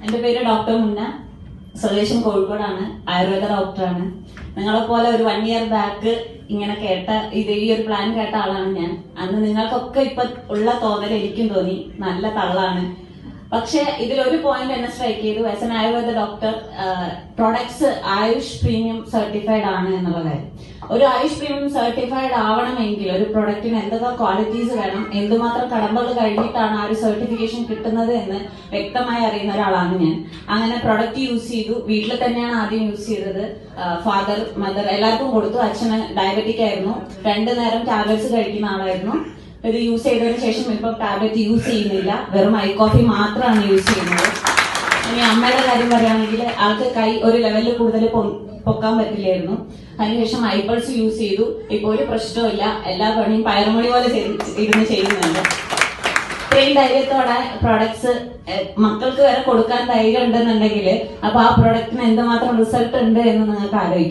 എൻ്റെ പേര് ഡോക്ടർ മുന്ന, സ്വദേശം കോഴിക്കോടാണ്, ആയുർവേദ ഡോക്ടറാണ്. നിങ്ങളെപ്പോലെ ഒരു 1 year ബാക്ക് ഇങ്ങനെ കേട്ട ഈ ഒരു പ്ലാൻ കേട്ട ആളാണ് ഞാൻ. അന്ന് നിങ്ങൾക്കൊക്കെ ഇപ്പൊ ഉള്ള തോന്നൽ എനിക്കും തോന്നി, നല്ല തള്ളാണ്. പക്ഷെ ഇതിലൊരു പോയിന്റ് എന്നെ സ്ട്രൈക്ക് ചെയ്തു. As an Ayurveda doctor, products Ayush premium certified ആണ് എന്നുള്ള കാര്യം. ഒരു ആയുഷ് പ്രീമിയം സർട്ടിഫൈഡ് ആവണമെങ്കിൽ ഒരു പ്രൊഡക്റ്റിന് എന്തൊക്കെ ക്വാളിറ്റീസ് വേണം, എന്തുമാത്രം കടമ്പകൾ കഴിഞ്ഞിട്ടാണ് ആ ഒരു സർട്ടിഫിക്കേഷൻ കിട്ടുന്നത് എന്ന് വ്യക്തമായി അറിയുന്ന ഒരാളാണ് ഞാൻ. അങ്ങനെ പ്രൊഡക്റ്റ് യൂസ് ചെയ്തു. വീട്ടിൽ തന്നെയാണ് ആദ്യം യൂസ് ചെയ്തത്. ഫാദർ, മദർ എല്ലാവർക്കും കൊടുത്തു. അച്ഛന് ഡയബറ്റിക് ആയിരുന്നു, 2 നേരം ടാബ്ലറ്റ്സ് കഴിക്കുന്ന ആളായിരുന്നു. ഇത് യൂസ് ചെയ്തതിനു ശേഷം ഇപ്പൊ ടാബ്ലറ്റ് യൂസ് ചെയ്യുന്നില്ല, വെറും ഐ കോഫി മാത്രമാണ് യൂസ് ചെയ്യുന്നത്. ഇനി അമ്മയുടെ കാര്യം പറയുകയാണെങ്കിൽ ആൾക്ക് കൈ ഒരു ലെവലിൽ കൂടുതൽ പൊക്കാൻ പറ്റില്ലായിരുന്നു. അതിനുശേഷം ഐപൾസ് യൂസ് ചെയ്തു. ഇപ്പൊ ഒരു പ്രശ്നവുമില്ല, എല്ലാ പണിയും പയറുമണി പോലെ ഇരുന്ന് ചെയ്യുന്നുണ്ട്. ഇത്രയും ധൈര്യത്തോടെ പ്രോഡക്ട്സ് മക്കൾക്ക് വരെ കൊടുക്കാൻ ധൈര്യം ഉണ്ടെന്നുണ്ടെങ്കിൽ അപ്പൊ ആ പ്രോഡക്റ്റിന് എന്തുമാത്രം റിസൾട്ട് ഉണ്ട് എന്ന് നിങ്ങൾക്ക് ആലോചിക്കാം.